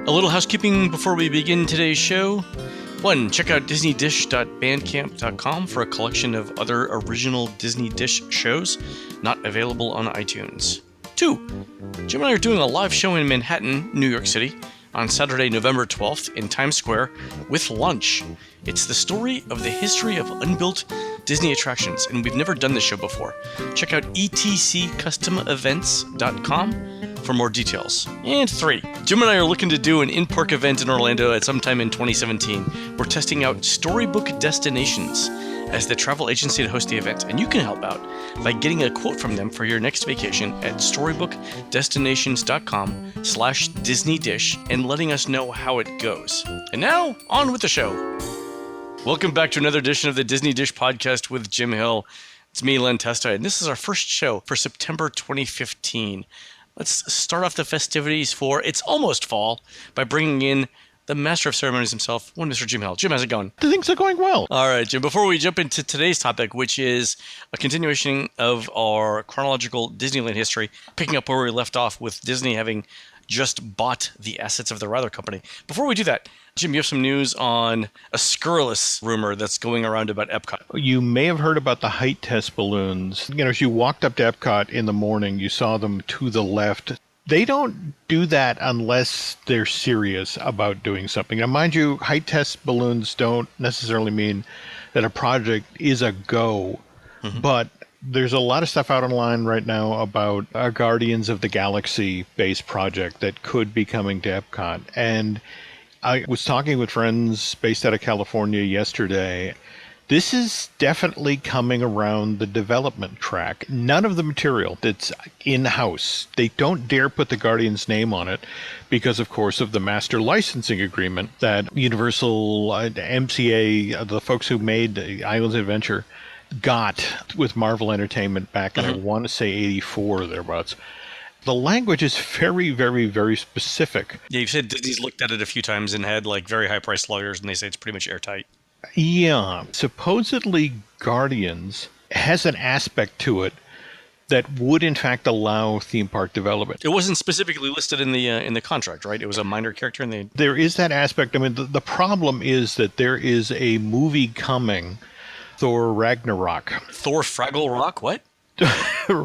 A little housekeeping before we begin today's show. 1. Check out disneydish.bandcamp.com for a collection of other original Disney Dish shows not available on iTunes. 2. Jim and I are doing a live show in Manhattan, New York City, on Saturday, November 12th in Times Square with lunch. It's the story of the history of unbuilt Disney attractions, and we've never done this show before. Check out etccustomevents.com for more details. And 3, Jim and I are looking to do an in-park event in Orlando at some time in 2017. We're testing out Storybook Destinations as the travel agency to host the event, and you can help out by getting a quote from them for your next vacation at storybookdestinations.com/DisneyDish and letting us know how it goes. And now, on with the show. Welcome back to another edition of the Disney Dish Podcast with Jim Hill. It's me, Len Testa, and this is our first show for September 2015. Let's start off the festivities for It's Almost Fall by bringing in the master of ceremonies himself, one Mr. Jim Hill. Jim, how's it going? Things are going well. All right, Jim, before we jump into today's topic, which is a continuation of our chronological Disneyland history, picking up where we left off with Disney having just bought the assets of the Rather Company. Before we do that, Jim, you have some news on a scurrilous rumor that's going around about Epcot. You may have heard about the height test balloons. As you walked up to Epcot in the morning, you saw them to the left. They don't do that unless they're serious about doing something. Now, mind you, height test balloons don't necessarily mean that a project is a go, but there's a lot of stuff out online right now about a Guardians of the Galaxy-based project that could be coming to Epcot. And I was talking with friends based out of California yesterday. This is definitely coming around the development track. None of the material that's in-house, they don't dare put the Guardians name on it because, of course, of the master licensing agreement that Universal, MCA, the folks who made Islands of Adventure, got with Marvel Entertainment back in, I want to say, 84 or thereabouts. The language is very, very, very specific. Yeah, you've said Disney's looked at it a few times and had very high-priced lawyers, and they say it's pretty much airtight. Yeah. Supposedly, Guardians has an aspect to it that would, in fact, allow theme park development. It wasn't specifically listed in the contract, right? It was a minor character, and there is that aspect. I mean, the problem is that there is a movie coming, Thor Ragnarok. Thor Fraggle Rock? What?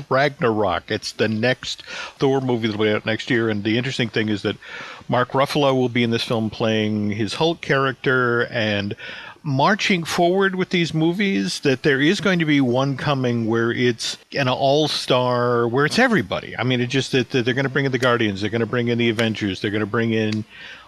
Ragnarok. It's the next Thor movie that'll be out next year. And the interesting thing is that Mark Ruffalo will be in this film playing his Hulk character, and marching forward with these movies, that there is going to be one coming where it's an all-star, where it's everybody. I mean, it's just that they're going to bring in the Guardians, they're going to bring in the Avengers, they're going to bring in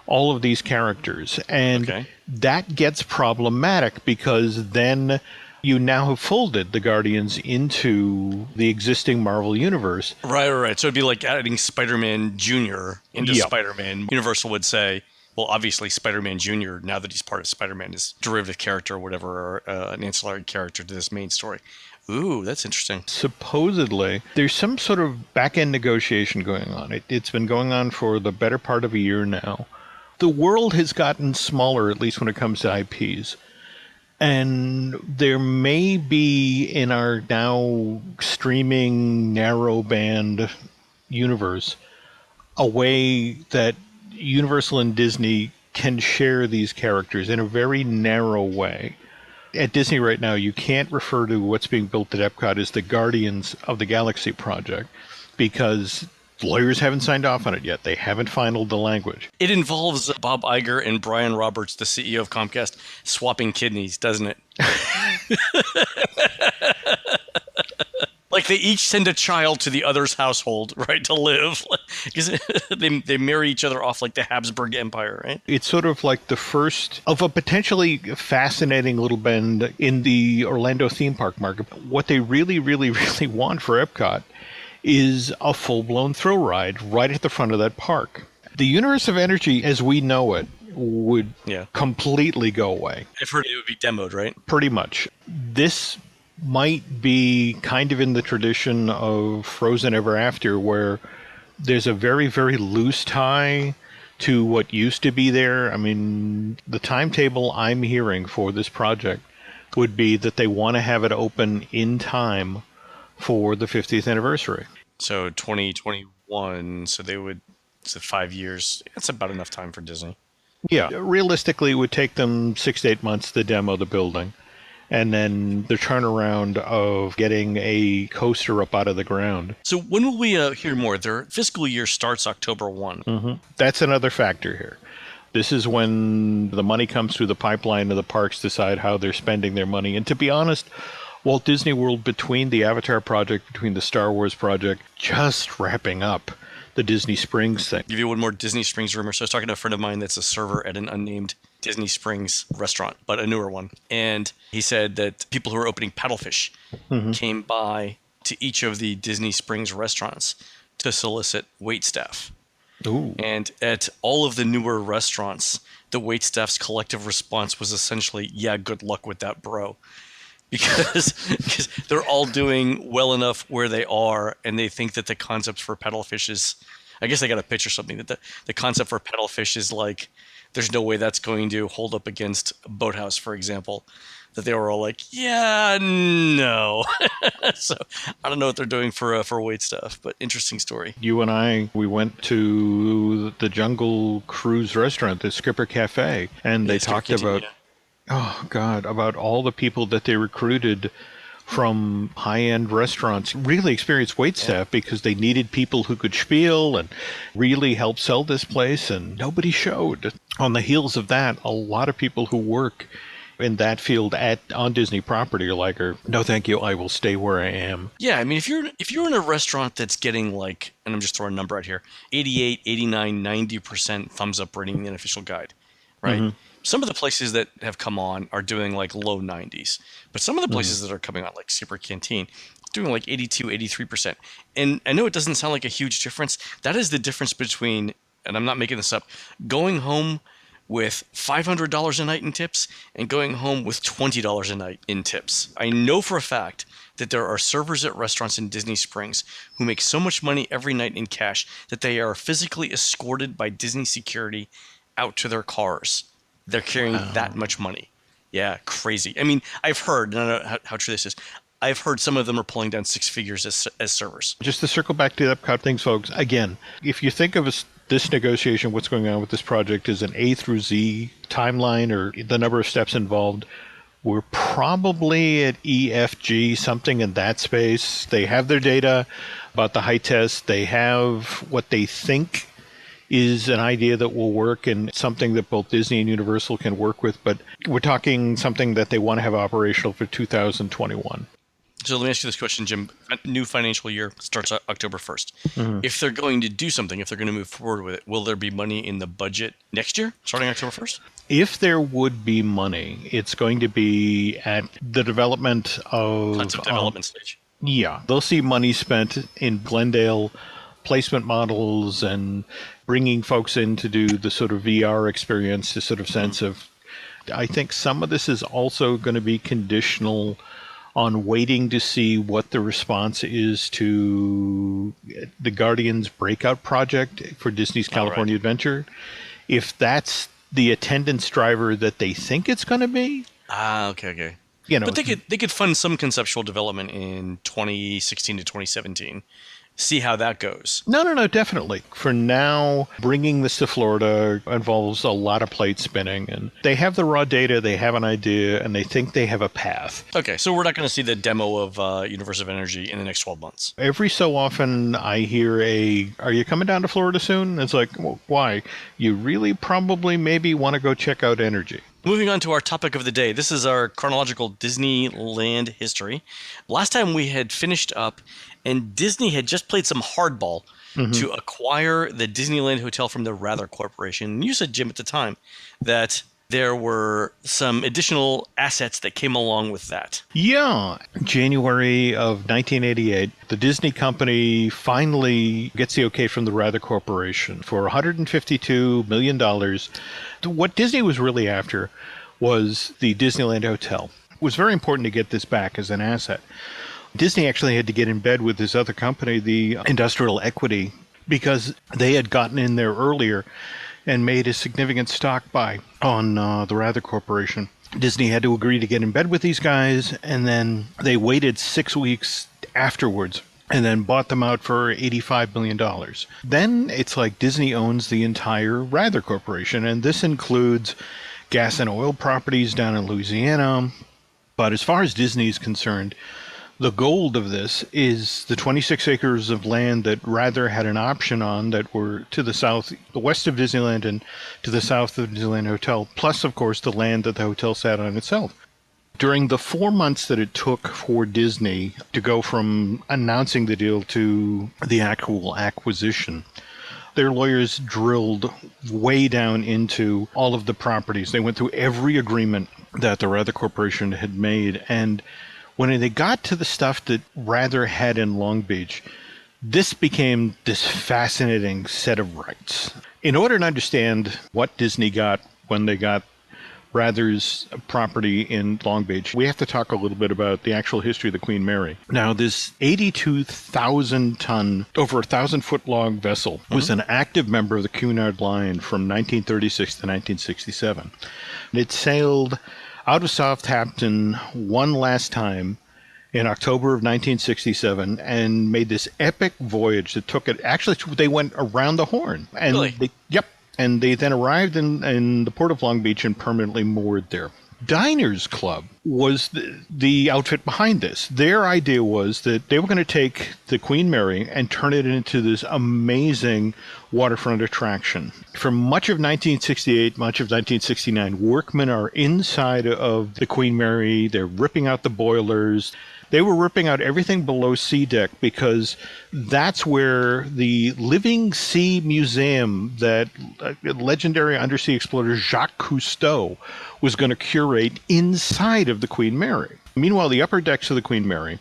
all of these characters. And that gets problematic because then you now have folded the Guardians into the existing Marvel universe. Right. So it'd be like adding Spider-Man Jr. into Spider-Man. Universal would say, well, obviously Spider-Man Jr., now that he's part of Spider-Man, is a derivative character or whatever, or an ancillary character to this main story. Ooh, that's interesting. Supposedly, there's some sort of back-end negotiation going on. It's been going on for the better part of a year now. The world has gotten smaller, at least when it comes to IPs. And there may be, in our now streaming narrow-band universe, a way that Universal and Disney can share these characters in a very narrow way. At Disney right now, you can't refer to what's being built at Epcot as the Guardians of the Galaxy project because lawyers haven't signed off on it yet. They haven't finalized the language. It involves Bob Iger and Brian Roberts, the CEO of Comcast, swapping kidneys, doesn't it? Like they each send a child to the other's household, right, to live. Because they marry each other off like the Habsburg Empire, right? It's sort of like the first of a potentially fascinating little bend in the Orlando theme park market. What they really, really, really want for Epcot is a full-blown thrill ride right at the front of that park. The universe of energy as we know it would completely go away. I've heard it would be demoed, right? Pretty much. This might be kind of in the tradition of Frozen Ever After, where there's a very, very loose tie to what used to be there. I mean, the timetable I'm hearing for this project would be that they want to have it open in time for the 50th anniversary. So 2021, so they would So 5 years. That's about enough time for Disney. Yeah, realistically, it would take them 6 to 8 months to demo the building. And then the turnaround of getting a coaster up out of the ground. So when will we hear more? Their fiscal year starts October 1. That's another factor here. This is when the money comes through the pipeline and the parks decide how they're spending their money. And to be honest, Walt Disney World, between the Avatar project, between the Star Wars project, just wrapping up the Disney Springs thing. Give you one more Disney Springs rumor. So I was talking to a friend of mine that's a server at an unnamed Disney Springs restaurant, but a newer one. And he said that people who are opening Paddlefish came by to each of the Disney Springs restaurants to solicit waitstaff. Ooh. And at all of the newer restaurants, the waitstaff's collective response was essentially, yeah, good luck with that, bro. Because they're all doing well enough where they are, and they think that the concept for Paddlefish is, I guess I got a pitch or something, that the concept for Paddlefish is like, there's no way that's going to hold up against Boathouse, for example. That they were all like, yeah, no. So I don't know what they're doing for waitstaff, but interesting story. You and I, we went to the Jungle Cruise restaurant, the Skipper Cafe, and they talked about, oh God, about all the people that they recruited from high-end restaurants, really experienced waitstaff, because they needed people who could spiel and really help sell this place, and nobody showed. On the heels of that, a lot of people who work in that field on Disney property are like, no thank you, I will stay where I am. Yeah, I mean, if you're in a restaurant that's getting like, and I'm just throwing a number out here, 88, 89, 90% thumbs up rating in the unofficial guide, right? Some of the places that have come on are doing like low 90s, but some of the places that are coming on, like Super Canteen, doing like 82, 83%. And I know it doesn't sound like a huge difference. That is the difference between, and I'm not making this up, going home with $500 a night in tips and going home with $20 a night in tips. I know for a fact that there are servers at restaurants in Disney Springs who make so much money every night in cash that they are physically escorted by Disney security out to their cars. They're carrying that much money. Yeah, crazy. I mean, I've heard, and I don't know how true this is, I've heard some of them are pulling down six figures as servers. Just to circle back to the Epcot things, folks, again, if you think of this negotiation, what's going on with this project is an A through Z timeline, or the number of steps involved, we're probably at EFG, something in that space. They have their data about the height test. They have what they think is an idea that will work and something that both Disney and Universal can work with. But we're talking something that they want to have operational for 2021. So let me ask you this question, Jim. New financial year starts October 1st. If they're going to do something, if they're going to move forward with it, will there be money in the budget next year, starting October 1st? If there would be money, it's going to be at the development of... Concept development stage. Yeah. They'll see money spent in Glendale placement models and bringing folks in to do the sort of VR experience, the sort of sense of... I think some of this is also going to be conditional on waiting to see what the response is to the Guardians Breakout project for Disney's California Adventure. If that's the attendance driver that they think it's going to be. Okay. But they could fund some conceptual development in 2016 to 2017. See how that goes. No, definitely. For now, bringing this to Florida involves a lot of plate spinning, and they have the raw data, they have an idea, and they think they have a path. Okay, so we're not going to see the demo of Universe of Energy in the next 12 months. Every so often, I hear are you coming down to Florida soon? It's like, well, why? You really probably maybe want to go check out Energy. Moving on to our topic of the day. This is our chronological Disneyland history. Last time we had finished up, and Disney had just played some hardball to acquire the Disneyland Hotel from the Rather Corporation. And you said, Jim, at the time that there were some additional assets that came along with that. Yeah. January of 1988, the Disney company finally gets the okay from the Rather Corporation for $152 million. What Disney was really after was the Disneyland Hotel. It was very important to get this back as an asset. Disney actually had to get in bed with this other company, the Industrial Equity, because they had gotten in there earlier and made a significant stock buy on the Rather Corporation. Disney had to agree to get in bed with these guys, and then they waited 6 weeks afterwards and then bought them out for $85 million. Then it's like Disney owns the entire Rather Corporation, and this includes gas and oil properties down in Louisiana. But as far as Disney is concerned, the gold of this is the 26 acres of land that Rather had an option on that were to the south, the west of Disneyland and to the south of Disneyland Hotel, plus, of course, the land that the hotel sat on itself. During the 4 months that it took for Disney to go from announcing the deal to the actual acquisition, their lawyers drilled way down into all of the properties. They went through every agreement that the Rather Corporation had made, and when they got to the stuff that Rather had in Long Beach, this became this fascinating set of rights. In order to understand what Disney got when they got Rather's property in Long Beach, we have to talk a little bit about the actual history of the Queen Mary. Now, this 82,000-ton, over 1,000-foot long vessel was an active member of the Cunard Line from 1936 to 1967. It sailed out of Southampton one last time in October of 1967 and made this epic voyage that took it. Actually, they went around the Horn. And really? Yep. And they then arrived in the port of Long Beach and permanently moored there. Diners Club was the outfit behind this. Their idea was that they were going to take the Queen Mary and turn it into this amazing waterfront attraction. For much of 1968, much of 1969, workmen are inside of the Queen Mary. They're ripping out the boilers. They were ripping out everything below sea deck because that's where the Living Sea Museum that legendary undersea explorer Jacques Cousteau was going to curate inside of the Queen Mary. Meanwhile, the upper decks of the Queen Mary,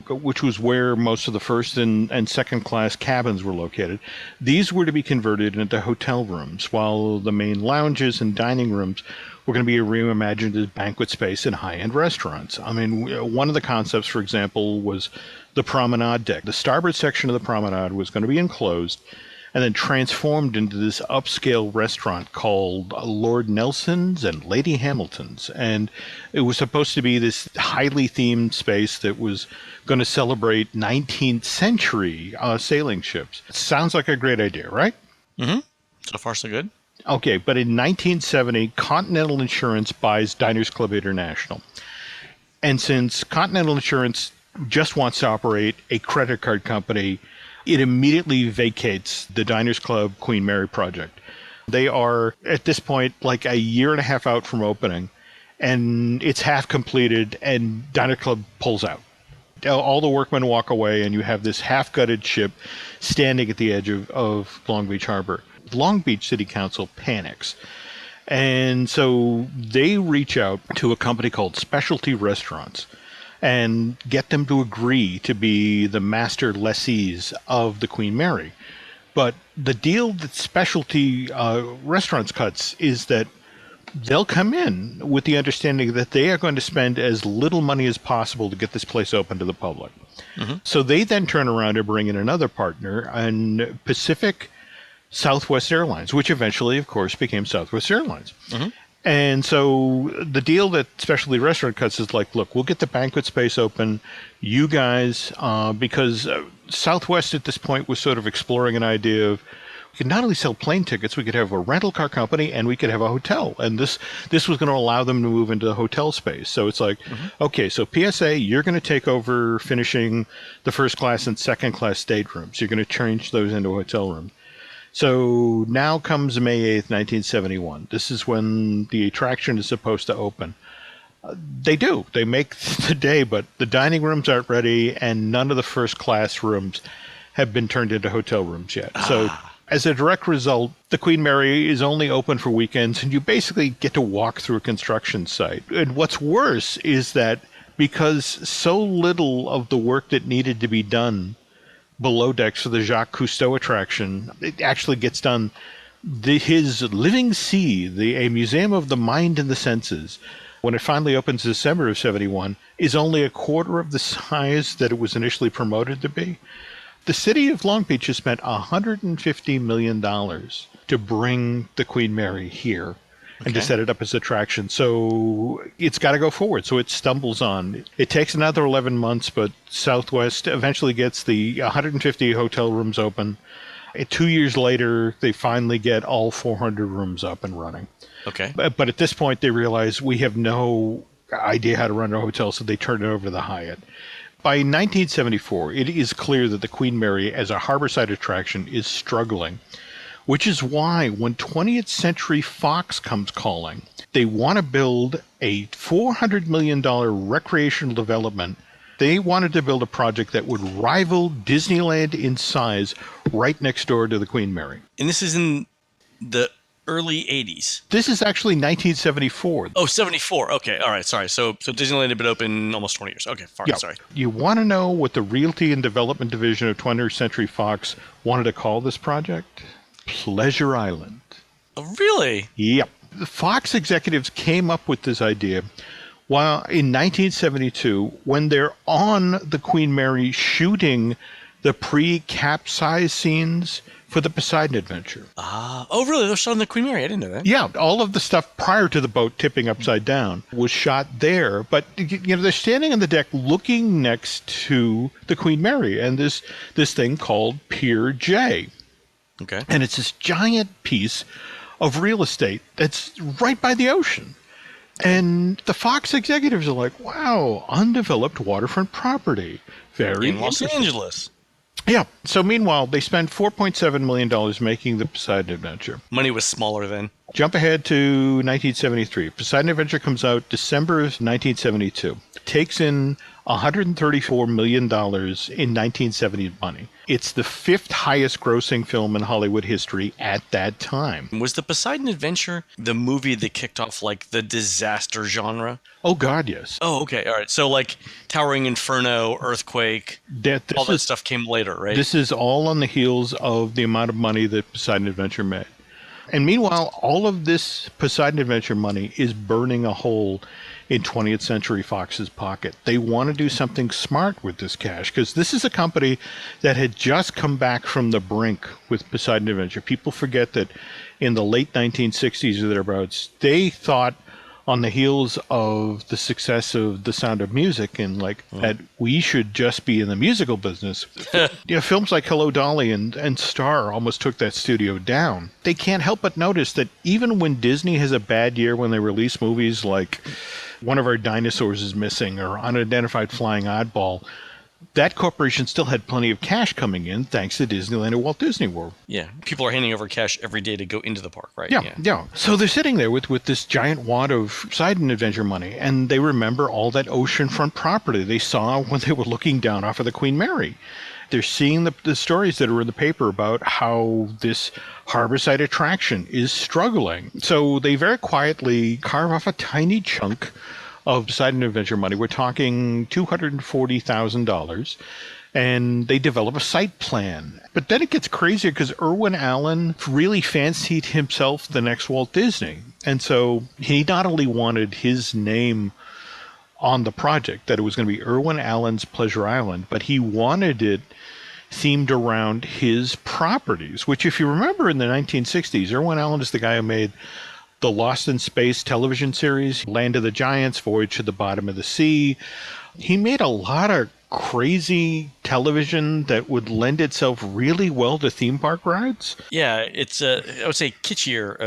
which was where most of the first and second class cabins were located, these were to be converted into hotel rooms, while the main lounges and dining rooms were going to be reimagined as banquet space and high-end restaurants. I mean, one of the concepts, for example, was the promenade deck. The starboard section of the promenade was going to be enclosed and then transformed into this upscale restaurant called Lord Nelson's and Lady Hamilton's. And it was supposed to be this highly themed space that was going to celebrate 19th century sailing ships. Sounds like a great idea, right? Mm-hmm. So far, so good. Okay, but in 1970, Continental Insurance buys Diners Club International. And since Continental Insurance just wants to operate a credit card company, it immediately vacates the Diners Club Queen Mary project. They are, at this point, like a year and a half out from opening, and it's half completed, and Diners Club pulls out. All the workmen walk away, and you have this half-gutted ship standing at the edge of Long Beach Harbor. Long Beach City Council panics. And so they reach out to a company called Specialty Restaurants and get them to agree to be the master lessees of the Queen Mary. But the deal that Specialty Restaurants cuts is that they'll come in with the understanding that they are going to spend as little money as possible to get this place open to the public. Mm-hmm. So they then turn around and bring in another partner, and Pacific Southwest Airlines, which eventually, of course, became Southwest Airlines. Mm-hmm. And so the deal that Specialty Restaurant cuts is like, look, we'll get the banquet space open. You guys, because Southwest at this point was sort of exploring an idea of, we could not only sell plane tickets, we could have a rental car company and we could have a hotel. And this was going to allow them to move into the hotel space. So it's like, okay, so PSA, you're going to take over finishing the first class and second class staterooms. You're going to change those into hotel rooms. So now comes May 8th, 1971. This is when the attraction is supposed to open. They do. They make the day, but the dining rooms aren't ready, and none of the first class rooms have been turned into hotel rooms yet. So as a direct result, the Queen Mary is only open for weekends, and you basically get to walk through a construction site. And what's worse is that because so little of the work that needed to be done below decks for the Jacques Cousteau attraction, it actually gets done. His Living Sea, a museum of the mind and the senses, when it finally opens December of 71, is only a quarter of the size that it was initially promoted to be. The city of Long Beach has spent $150 million to bring the Queen Mary here. and to set it up as attraction. So it's got to go forward. So it stumbles on. It takes another 11 months, but Southwest eventually gets the 150 hotel rooms open. 2 years later, they finally get all 400 rooms up and running. Okay. But at this point, they realize we have no idea how to run a hotel, so they turn it over to the Hyatt. By 1974, it is clear that the Queen Mary as a harborside attraction is struggling, which is why when 20th Century Fox comes calling, they want to build a $400 million recreational development. They wanted to build a project that would rival Disneyland in size right next door to the Queen Mary. And this is in the early 80s. This is actually 1974. Oh, 74. Okay. All right. Sorry. So Disneyland had been open almost 20 years. Okay. Fine. Yeah. Sorry. You want to know what the Realty and Development Division of 20th Century Fox wanted to call this project? Pleasure Island. Oh, really? Yep. The Fox executives came up with this idea while in 1972, when they're on the Queen Mary shooting the pre-capsize scenes for the Poseidon Adventure. Oh, really? They're shot on the Queen Mary. I didn't know that. Yeah, all of the stuff prior to the boat tipping upside down was shot there. But they're standing on the deck looking next to the Queen Mary and this thing called Pier J. Okay. And it's this giant piece of real estate that's right by the ocean. And the Fox executives are like, wow, undeveloped waterfront property. Very in Los Angeles. Yeah. So meanwhile, they spent $4.7 million making the Poseidon Adventure. Money was smaller then. Jump ahead to 1973. Poseidon Adventure comes out December of 1972. Takes in $134 million in 1970 money. It's the fifth highest grossing film in Hollywood history at that time. Was the Poseidon Adventure the movie that kicked off like the disaster genre? Oh, God, yes. Oh, okay. All right. So like Towering Inferno, Earthquake, all that stuff came later, right? This is all on the heels of the amount of money that Poseidon Adventure made. And meanwhile, all of this Poseidon Adventure money is burning a hole in 20th Century Fox's pocket. They want to do something smart with this cash because this is a company that had just come back from the brink with Poseidon Adventure. People forget that in the late 1960s or thereabouts, they thought on the heels of the success of The Sound of Music and that we should just be in the musical business. Films like Hello Dolly and Star almost took that studio down. They can't help but notice that even when Disney has a bad year when they release movies like One of Our Dinosaurs is Missing or Unidentified Flying Oddball, that corporation still had plenty of cash coming in thanks to Disneyland and Walt Disney World. Yeah. People are handing over cash every day to go into the park, right? Yeah. So they're sitting there with this giant wad of Poseidon Adventure money, and they remember all that oceanfront property they saw when they were looking down off of the Queen Mary. They're seeing the stories that are in the paper about how this harborside attraction is struggling. So they very quietly carve off a tiny chunk of Poseidon Adventure money. We're talking $240,000. And they develop a site plan. But then it gets crazier because Irwin Allen really fancied himself the next Walt Disney. And so he not only wanted his name on the project, that it was going to be Irwin Allen's Pleasure Island, but he wanted it themed around his properties, which if you remember in the 1960s, Irwin Allen is the guy who made the Lost in Space television series, Land of the Giants, Voyage to the Bottom of the Sea. He made a lot of crazy television that would lend itself really well to theme park rides. Yeah, it's I would say kitschier.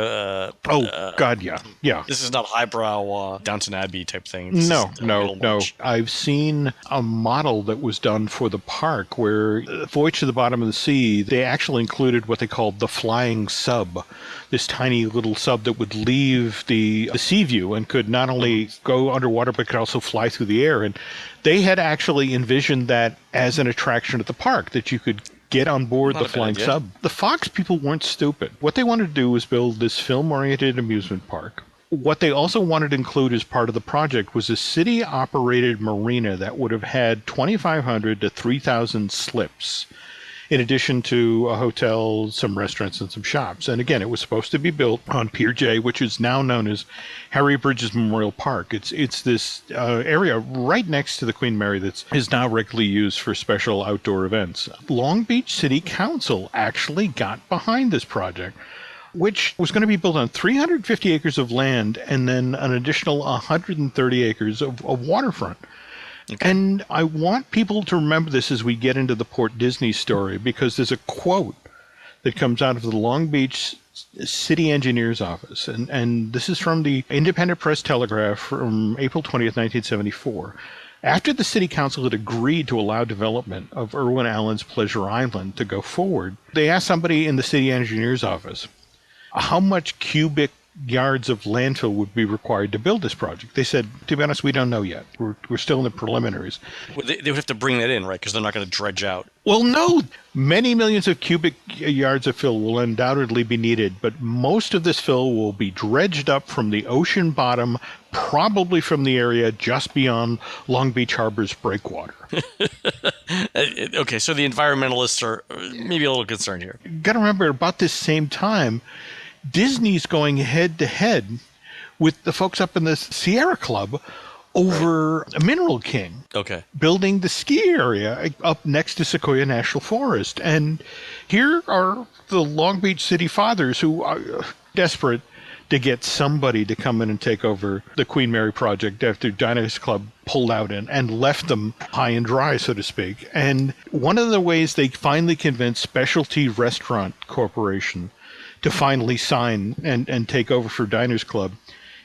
God, yeah. This is not highbrow Downton Abbey type thing. No. I've seen a model that was done for the park where Voyage to the Bottom of the Sea, they actually included what they called the flying sub, this tiny little sub that would leave the sea view and could not only go underwater but could also fly through the air. And they had actually envisioned that as an attraction at the park, that you could get on board the flying sub. The Fox people weren't stupid. What they wanted to do was build this film-oriented amusement park. What they also wanted to include as part of the project was a city-operated marina that would have had 2,500 to 3,000 slips, in addition to a hotel, some restaurants, and some shops. And again, it was supposed to be built on Pier J, which is now known as Harry Bridges Memorial Park. It's this area right next to the Queen Mary that is now regularly used for special outdoor events. Long Beach City Council actually got behind this project. which was going to be built on 350 acres of land and then an additional 130 acres of waterfront. Okay. And I want people to remember this as we get into the Port Disney story, because there's a quote that comes out of the Long Beach City Engineer's office. And this is from the Independent Press Telegraph from April 20th, 1974. After the city council had agreed to allow development of Irwin Allen's Pleasure Island to go forward, they asked somebody in the city engineer's office how much cubic yards of landfill would be required to build this project. They said, to be honest, we don't know yet. We're still in the preliminaries. Well, they would have to bring that in, right? Because they're not going to dredge out. Well, no. Many millions of cubic yards of fill will undoubtedly be needed, but most of this fill will be dredged up from the ocean bottom, probably from the area just beyond Long Beach Harbor's breakwater. Okay, so the environmentalists are maybe a little concerned here. Got to remember, about this same time, Disney's going head to head with the folks up in the Sierra Club over Mineral King. Okay. Building the ski area up next to Sequoia National Forest. And here are the Long Beach city fathers who are desperate to get somebody to come in and take over the Queen Mary project after Diners Club pulled out and left them high and dry, so to speak. And one of the ways they finally convinced Specialty Restaurant Corporation to finally sign and take over for Diners Club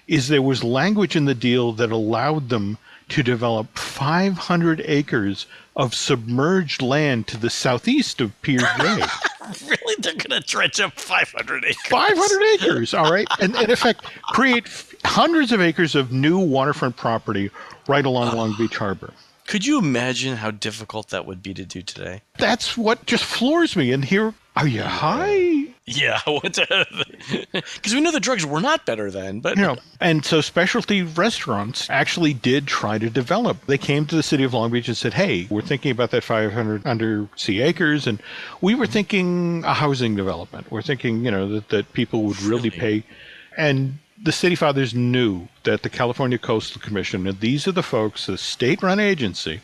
is there was language in the deal that allowed them to develop 500 acres of submerged land to the southeast of Pier J. Really? They're going to dredge up 500 acres? 500 acres, all right? And in effect, create hundreds of acres of new waterfront property right along Long Beach Harbor. Could you imagine how difficult that would be to do today? That's what just floors me. And here, are you high? Yeah, because we know the drugs were not better then, but and so Specialty Restaurants actually did try to develop. They came to the city of Long Beach and said, "Hey, we're thinking about that 500 undersea acres, and we were thinking a housing development. We're thinking, that people would really pay." And the city fathers knew that the California Coastal Commission, and these are the folks, the state-run agency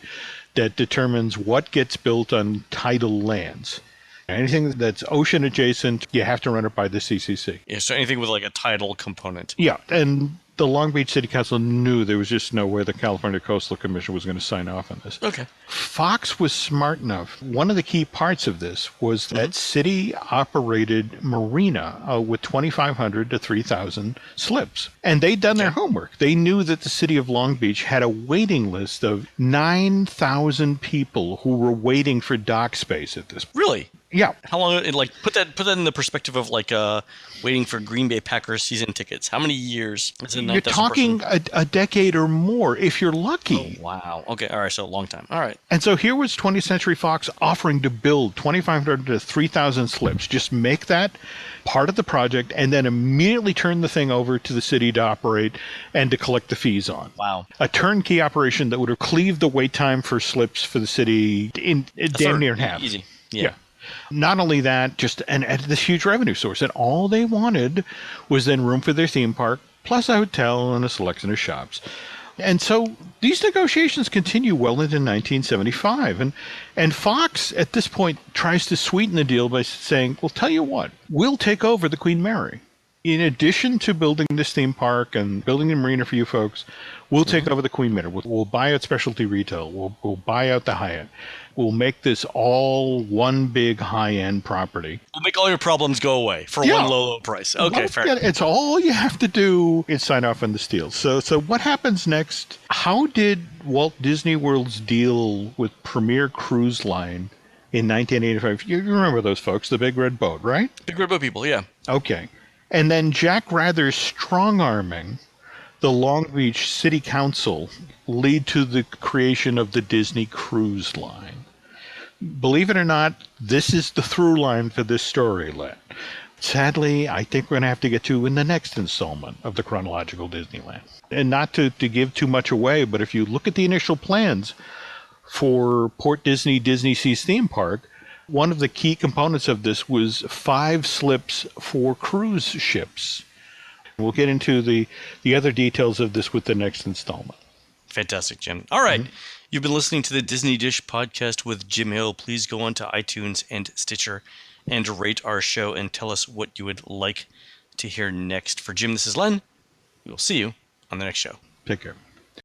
that determines what gets built on tidal lands. Anything that's ocean adjacent, you have to run it by the CCC. Yeah, so anything with like a tidal component. Yeah, and the Long Beach City Council knew there was just no way the California Coastal Commission was going to sign off on this. Okay. Fox was smart enough. One of the key parts of this was that city-operated marina with 2,500 to 3,000 slips. And they'd done their homework. They knew that the city of Long Beach had a waiting list of 9,000 people who were waiting for dock space at this point. Really? Yeah. How long? Like put that in the perspective of like waiting for Green Bay Packers season tickets. How many years? You're talking a decade or more if you're lucky. Oh, wow. Okay. All right. So a long time. All right. And so here was 20th Century Fox offering to build 2,500 to 3,000 slips. Just make that part of the project and then immediately turn the thing over to the city to operate and to collect the fees on. Wow. A turnkey operation that would have cleaved the wait time for slips for the city in damn near half. Easy. Yeah. Not only that, just this huge revenue source. And all they wanted was then room for their theme park, plus a hotel and a selection of shops. And so these negotiations continue well into 1975. And Fox, at this point, tries to sweeten the deal by saying, well, tell you what, we'll take over the Queen Mary. In addition to building this theme park and building a marina for you folks, we'll take over the Queen Mary. We'll buy out Specialty Retail. We'll buy out the Hyatt. We'll make this all one big high-end property. We'll make all your problems go away for one low price. Okay, fair. It's all you have to do is sign off on this deal. So what happens next? How did Walt Disney World's deal with Premier Cruise Line in 1985? You remember those folks, the Big Red Boat, right? Big Red Boat people, yeah. Okay. And then Jack Rather's strong-arming the Long Beach City Council lead to the creation of the Disney Cruise Line. Believe it or not, this is the through line for this story, Len. Sadly, I think we're going to have to get to in the next installment of the Chronological Disneyland. And not to give too much away, but if you look at the initial plans for Port Disney Disney Seas theme park, one of the key components of this was 5 slips for cruise ships. We'll get into the other details of this with the next installment. Fantastic, Jim. All right. You've been listening to the Disney Dish podcast with Jim Hill. Please go on to iTunes and Stitcher and rate our show and tell us what you would like to hear next. For Jim, this is Len. We will see you on the next show. Take care.